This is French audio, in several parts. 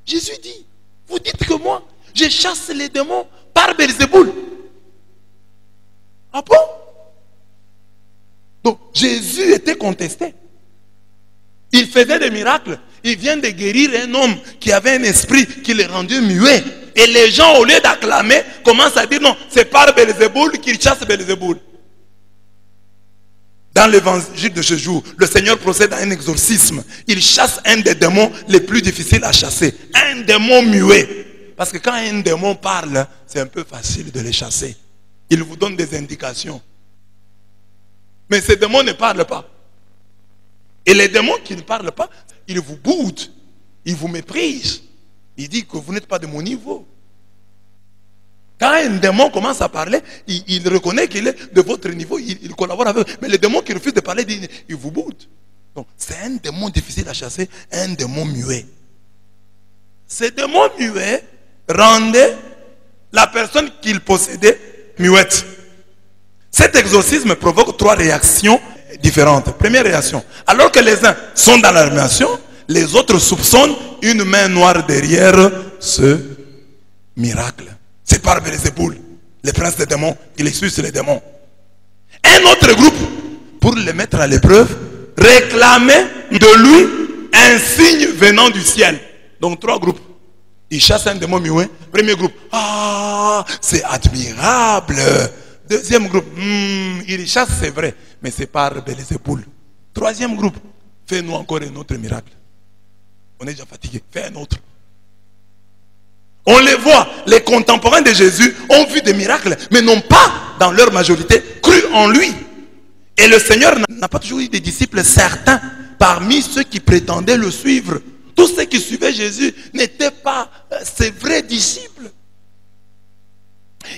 Jésus dit, vous dites que moi, je chasse les démons par Belzéboul. Ah bon? Donc Jésus était contesté. Il faisait des miracles. Il vient de guérir un homme qui avait un esprit qui le rendait muet. Et les gens, au lieu d'acclamer, commencent à dire non, c'est par Belzéboul qu'il chasse Belzéboul. Dans l'évangile de ce jour, le Seigneur procède à un exorcisme. Il chasse un des démons les plus difficiles à chasser. Un démon muet. Parce que quand un démon parle, c'est un peu facile de les chasser. Il vous donne des indications. Mais ces démons ne parlent pas. Et les démons qui ne parlent pas, ils vous boudent. Ils vous méprisent. Ils disent que vous n'êtes pas de mon niveau. Quand un démon commence à parler, il reconnaît qu'il est de votre niveau, il collabore avec vous. Mais les démons qui refusent de parler, ils vous boudent. Donc, c'est un démon difficile à chasser, un démon muet. Ces démons muets rendaient la personne qu'il possédait muette. Cet exorcisme provoque 3 réactions différentes. Première réaction, alors que les uns sont dans l'admiration, les autres soupçonnent une main noire derrière ce miracle. C'est par Belzéboul, le prince des démons, il expulse les démons. Un autre groupe, pour le mettre à l'épreuve, réclamait de lui un signe venant du ciel. Donc 3 groupes. Il chasse un démon muet. Premier groupe, ah, c'est admirable. Deuxième groupe, il chasse, c'est vrai, mais c'est par Belzéboul. Troisième groupe, fais-nous encore un autre miracle. On est déjà fatigué, fais un autre. On les voit, les contemporains de Jésus ont vu des miracles, mais n'ont pas, dans leur majorité, cru en lui. Et le Seigneur n'a pas toujours eu des disciples certains parmi ceux qui prétendaient le suivre. Tous ceux qui suivaient Jésus n'étaient pas ses vrais disciples.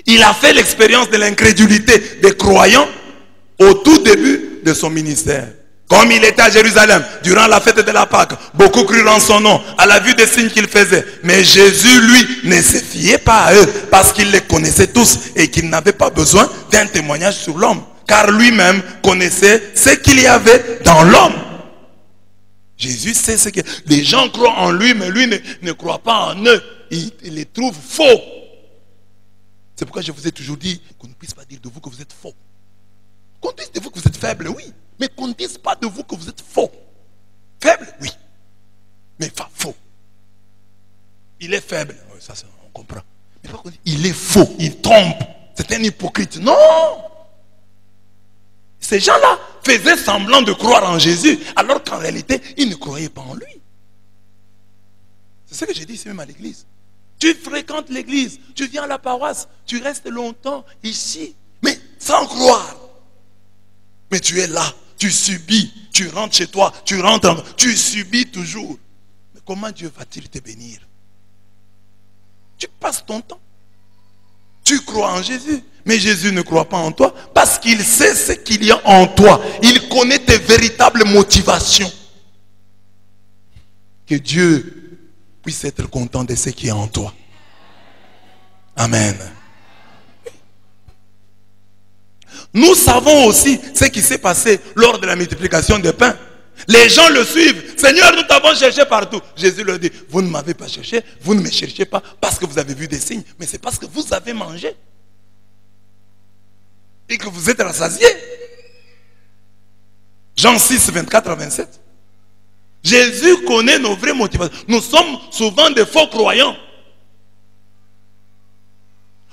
Il a fait l'expérience de l'incrédulité des croyants au tout début de son ministère. Comme il était à Jérusalem durant la fête de la Pâque, beaucoup crurent en son nom à la vue des signes qu'il faisait. Mais Jésus, lui, ne se fiait pas à eux parce qu'il les connaissait tous et qu'il n'avait pas besoin d'un témoignage sur l'homme. Car lui-même connaissait ce qu'il y avait dans l'homme. Jésus sait ce que... Les gens croient en lui, mais lui ne croit pas en eux. Il les trouve faux. C'est pourquoi je vous ai toujours dit qu'on ne puisse pas dire de vous que vous êtes faux. Qu'on dise de vous que vous êtes faible, oui. Mais qu'on ne dise pas de vous que vous êtes faux. Faible, oui. Mais pas faux. Il est faible. Oui, ça, on comprend. Mais pas qu'on dit, il est faux. Il trompe. C'est un hypocrite. Non. Ces gens-là faisaient semblant de croire en Jésus, alors qu'en réalité, ils ne croyaient pas en lui. C'est ce que j'ai dit ici même à l'église. Tu fréquentes l'église, tu viens à la paroisse, tu restes longtemps ici, mais sans croire. Mais tu es là, tu subis, tu rentres chez toi, tu subis toujours. Mais comment Dieu va-t-il te bénir? Tu passes ton temps. Tu crois en Jésus, mais Jésus ne croit pas en toi parce qu'il sait ce qu'il y a en toi. Il connaît tes véritables motivations. Que Dieu puisse être content de ce qui est en toi. Amen. Nous savons aussi ce qui s'est passé lors de la multiplication des pains. Les gens le suivent. Seigneur, nous t'avons cherché partout. Jésus leur dit, vous ne m'avez pas cherché, vous ne me cherchez pas parce que vous avez vu des signes, mais c'est parce que vous avez mangé et que vous êtes rassasiés. Jean 6, 24 à 27. Jésus connaît nos vraies motivations. Nous sommes souvent des faux croyants.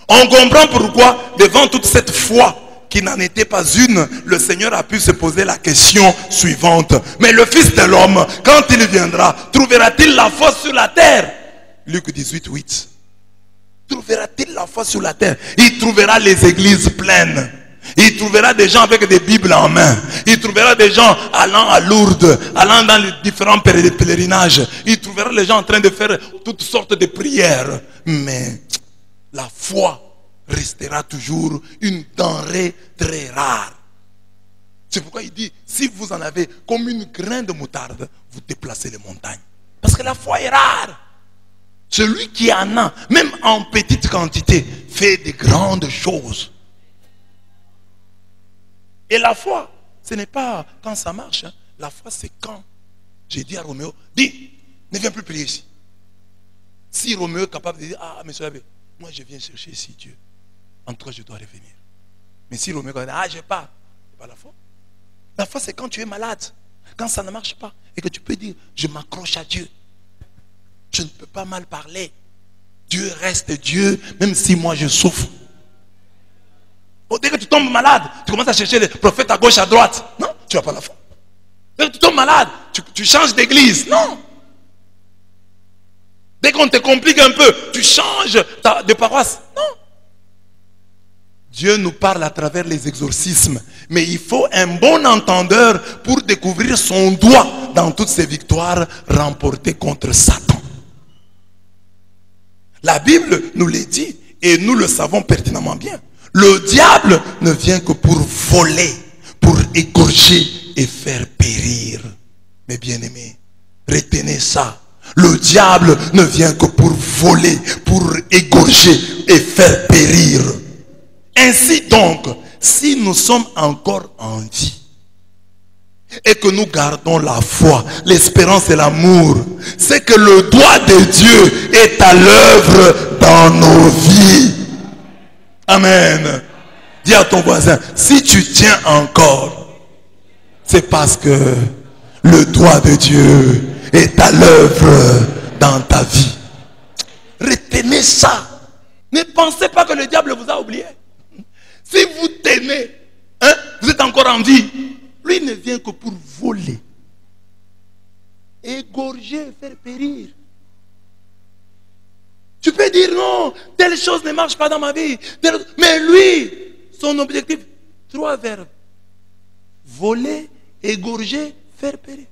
On comprend pourquoi, devant toute cette foi qui n'en était pas une, le Seigneur a pu se poser la question suivante. Mais le Fils de l'homme, quand il viendra, trouvera-t-il la foi sur la terre? Luc 18, 8. Trouvera-t-il la foi sur la terre? Il trouvera les églises pleines. Il trouvera des gens avec des Bibles en main. Il trouvera des gens allant à Lourdes, allant dans les différents pèlerinages. Il trouvera les gens en train de faire toutes sortes de prières. Mais la foi restera toujours une denrée très rare. C'est pourquoi il dit, si vous en avez comme une grain de moutarde, vous déplacez les montagnes. Parce que la foi est rare. Celui qui en a, même en petite quantité, fait de grandes choses. Et la foi, ce n'est pas quand ça marche. La foi, c'est quand j'ai dit à Roméo, dis, ne viens plus prier ici. Si Roméo est capable de dire, ah, monsieur l'abbé, moi je viens chercher ici Dieu. En tout cas, je dois revenir. Mais si Roméo dit, ah, je pars, c'est pas la foi. La foi, c'est quand tu es malade, quand ça ne marche pas, et que tu peux dire, je m'accroche à Dieu. Je ne peux pas mal parler. Dieu reste Dieu, même si moi je souffre. Oh, dès que tu tombes malade, tu commences à chercher les prophètes à gauche, à droite. Non, tu n'as pas la foi. Dès que tu tombes malade, tu changes d'église. Non. Dès qu'on te complique un peu, tu changes de paroisse. Non. Dieu nous parle à travers les exorcismes. Mais il faut un bon entendeur pour découvrir son doigt dans toutes ces victoires remportées contre Satan. La Bible nous le dit et nous le savons pertinemment bien. Le diable ne vient que pour voler, pour égorger et faire périr. Mes bien-aimés, retenez ça. Le diable ne vient que pour voler, pour égorger et faire périr. Ainsi donc, si nous sommes encore en vie et que nous gardons la foi, l'espérance et l'amour, c'est que le doigt de Dieu est à l'œuvre dans nos vies. Amen. Dis à ton voisin, si tu tiens encore, c'est parce que le doigt de Dieu est à l'œuvre dans ta vie. Retenez ça. Ne pensez pas que le diable vous a oublié. Si vous tenez, vous êtes encore en vie, lui ne vient que pour voler, égorger, faire périr. Tu peux dire non, telle chose ne marche pas dans ma vie. Mais lui, son objectif, 3 verbes. Voler, égorger, faire périr.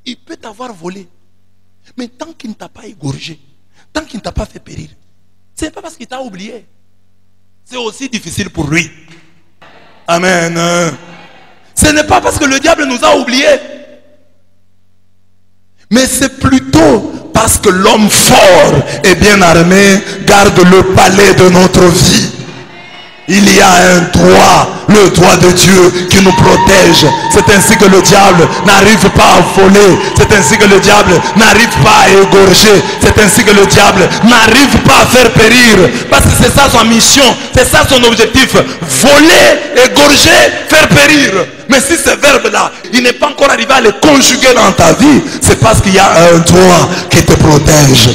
Il peut t'avoir volé. Mais tant qu'il ne t'a pas égorgé, tant qu'il ne t'a pas fait périr, ce n'est pas parce qu'il t'a oublié. C'est aussi difficile pour lui. Amen. Ce n'est pas parce que le diable nous a oubliés. Mais c'est plutôt parce que l'homme fort et bien armé garde le palais de notre vie. Il y a un droit, le droit de Dieu qui nous protège. C'est ainsi que le diable n'arrive pas à voler. C'est ainsi que le diable n'arrive pas à égorger. C'est ainsi que le diable n'arrive pas à faire périr. Parce que c'est ça sa mission, c'est ça son objectif. Voler, égorger, faire périr. Mais si ce verbe-là, il n'est pas encore arrivé à le conjuguer dans ta vie, c'est parce qu'il y a un droit qui te protège.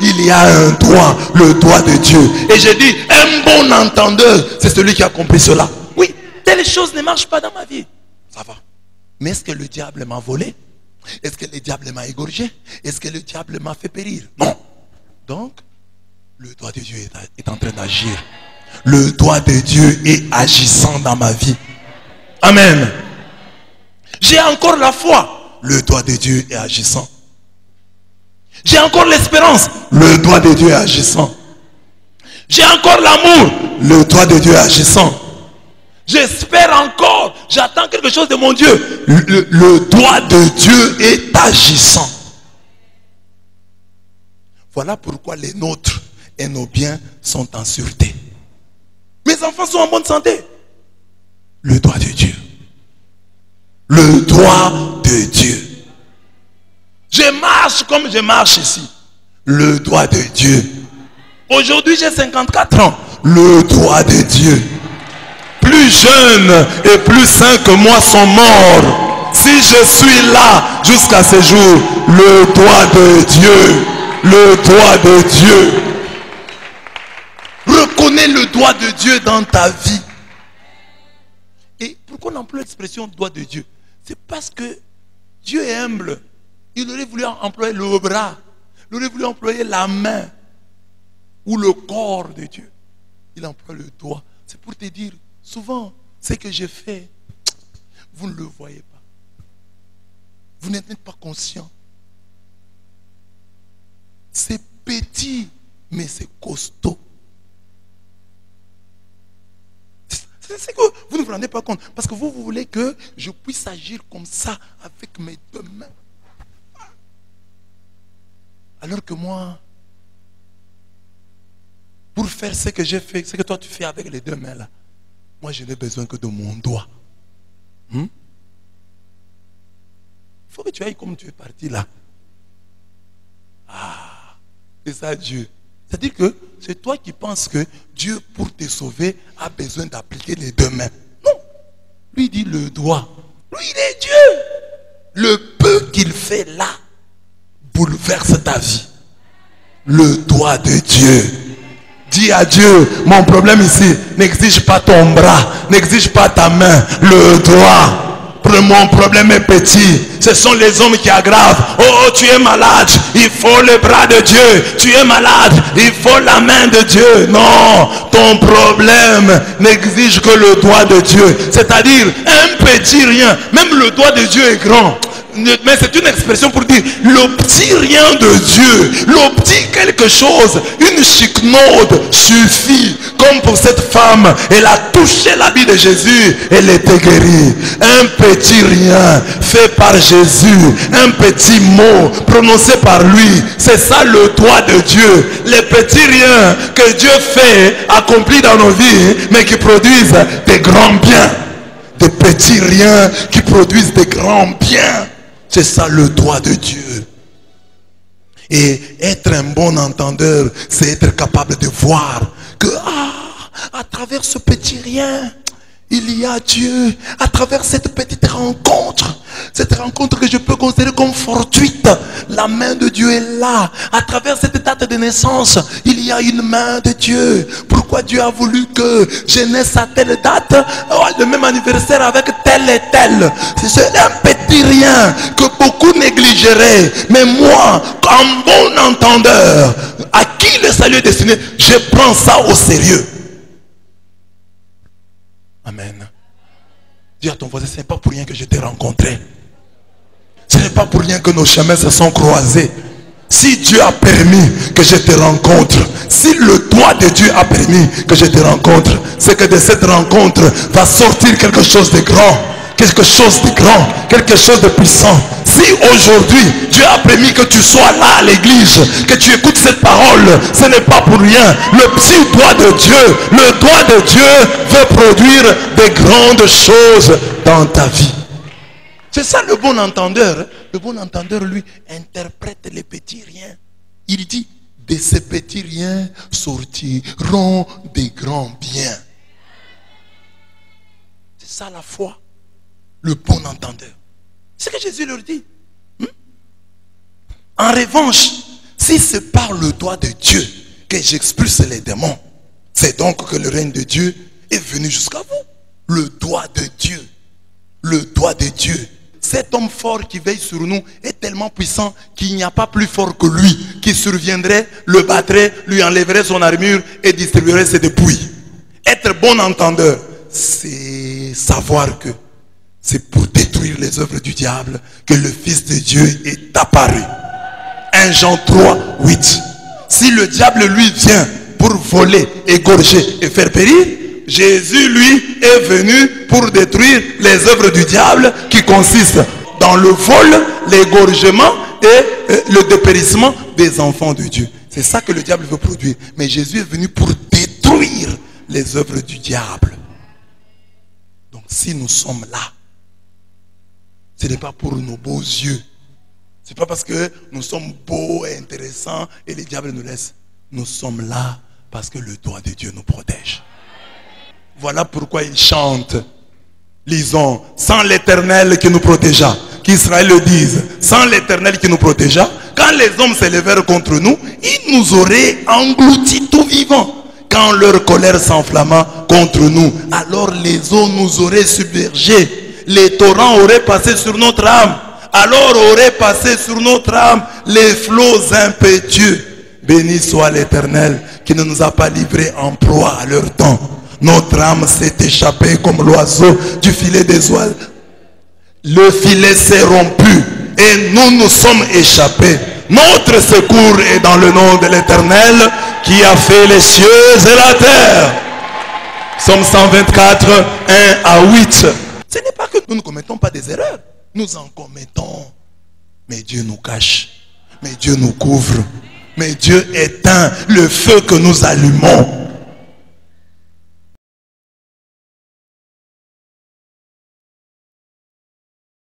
Il y a un droit, le droit de Dieu. Et j'ai dit, un bon entendeur, c'est celui qui a compris cela. Oui, telle chose ne marche pas dans ma vie. Ça va. Mais est-ce que le diable m'a volé? Est-ce que le diable m'a égorgé? Est-ce que le diable m'a fait périr? Non. Donc, le doigt de Dieu est en train d'agir. Le doigt de Dieu est agissant dans ma vie. Amen. J'ai encore la foi. Le doigt de Dieu est agissant. J'ai encore l'espérance. Le doigt de Dieu est agissant. J'ai encore l'amour. Le doigt de Dieu est agissant. J'espère encore. J'attends quelque chose de mon Dieu. Le doigt de Dieu est agissant. Voilà pourquoi les nôtres et nos biens sont en sûreté. Mes enfants sont en bonne santé. Le doigt de Dieu. Le doigt de Dieu. Je marche comme je marche ici. Le doigt de Dieu. Aujourd'hui, j'ai 54 ans. Le doigt de Dieu. Plus jeunes et plus sains que moi sont morts. Si je suis là jusqu'à ce jour, le doigt de Dieu. Le doigt de Dieu. Reconnais le doigt de Dieu dans ta vie. Et pourquoi on emploie l'expression doigt de Dieu? C'est parce que Dieu est humble. Il aurait voulu employer le bras. Il aurait voulu employer la main. Ou le corps de Dieu. Il emploie le doigt. C'est pour te dire, souvent, ce que j'ai fait, vous ne le voyez pas. Vous n'êtes pas conscient. C'est petit, mais c'est costaud. C'est que vous ne vous rendez pas compte. Parce que vous voulez que je puisse agir comme ça avec mes 2 mains. Alors que moi, pour faire ce que j'ai fait, ce que toi tu fais avec les 2 mains là, moi je n'ai besoin que de mon doigt. Il faut que tu ailles comme tu es parti là. C'est ça Dieu. C'est-à-dire que c'est toi qui penses que Dieu, pour te sauver, a besoin d'appliquer les deux mains. Non. Lui dit le doigt. Lui, il est Dieu. Le peu qu'il fait là bouleverse ta vie. Le doigt de Dieu. Dis à Dieu, mon problème ici n'exige pas ton bras, n'exige pas ta main, le doigt. Mon problème est petit. Ce sont les hommes qui aggravent. Oh, tu es malade, il faut le bras de Dieu. Tu es malade, il faut la main de Dieu. Non, ton problème n'exige que le doigt de Dieu. C'est-à-dire un petit rien. Même le doigt de Dieu est grand. Mais c'est une expression pour dire le petit rien de Dieu, le petit quelque chose, une chiquenaude suffit. Comme pour cette femme, elle a touché l'habit de Jésus, elle était guérie. Un petit rien fait par Jésus, un petit mot prononcé par lui, c'est ça le doigt de Dieu. Les petits riens que Dieu fait, accomplis dans nos vies, mais qui produisent des grands biens. Des petits riens qui produisent des grands biens. C'est ça le doigt de Dieu. Et être un bon entendeur, c'est être capable de voir que à travers ce petit rien, il y a Dieu. À travers cette petite rencontre que je peux considérer comme fortuite, la main de Dieu est là. À travers cette date de naissance, il y a une main de Dieu. Pourquoi Dieu a voulu que je naisse à telle date, le même anniversaire avec tel et tel? C'est un petit rien que beaucoup négligeraient. Mais moi, comme bon entendeur, à qui le salut est destiné, je prends ça au sérieux. Amen. Dis à ton voisin, ce n'est pas pour rien que je t'ai rencontré. Ce n'est pas pour rien que nos chemins se sont croisés. Si Dieu a permis que je te rencontre, si le doigt de Dieu a permis que je te rencontre, c'est que de cette rencontre va sortir quelque chose de grand, quelque chose de grand, quelque chose de puissant. Si aujourd'hui Dieu a permis que tu sois là à l'église, que tu écoutes cette parole, ce n'est pas pour rien. Le petit doigt de Dieu, le doigt de Dieu veut produire des grandes choses dans ta vie. C'est ça le bon entendeur. Le bon entendeur, lui, interprète les petits riens. Il dit, de ces petits riens sortiront des grands biens. C'est ça la foi. Le bon entendeur. C'est ce que Jésus leur dit. En revanche, si c'est par le doigt de Dieu que j'expulse les démons, c'est donc que le règne de Dieu est venu jusqu'à vous. Le doigt de Dieu. Le doigt de Dieu. Cet homme fort qui veille sur nous est tellement puissant qu'il n'y a pas plus fort que lui qui surviendrait, le battrait, lui enlèverait son armure et distribuerait ses dépouilles. Être bon entendeur, c'est savoir que c'est pour détruire les œuvres du diable que le Fils de Dieu est apparu. 1 Jean 3, 8. Si le diable lui vient pour voler, égorger et faire périr, Jésus lui est venu pour détruire les œuvres du diable qui consistent dans le vol, l'égorgement et le dépérissement des enfants de Dieu. C'est ça que le diable veut produire. Mais Jésus est venu pour détruire les œuvres du diable. Donc si nous sommes là, ce n'est pas pour nos beaux yeux. Ce n'est pas parce que nous sommes beaux et intéressants et le diable nous laisse. Nous sommes là parce que le doigt de Dieu nous protège. Voilà pourquoi il chante. Lisons, sans l'Éternel qui nous protégea. Qu'Israël le dise, sans l'Éternel qui nous protégea, quand les hommes s'élevèrent contre nous, ils nous auraient engloutis tout vivants. Quand leur colère s'enflamma contre nous, alors les eaux nous auraient submergés. Les torrents auraient passé sur notre âme. Alors auraient passé sur notre âme les flots impétueux. Béni soit l'Éternel qui ne nous a pas livrés en proie à leur temps. Notre âme s'est échappée comme l'oiseau du filet des oies. Le filet s'est rompu et nous sommes échappés. Notre secours est dans le nom de l'Éternel qui a fait les cieux et la terre. Psaume 124, 1 à 8. Ce n'est pas que nous ne commettons pas des erreurs. Nous en commettons. Mais Dieu nous cache. Mais Dieu nous couvre. Mais Dieu éteint le feu que nous allumons.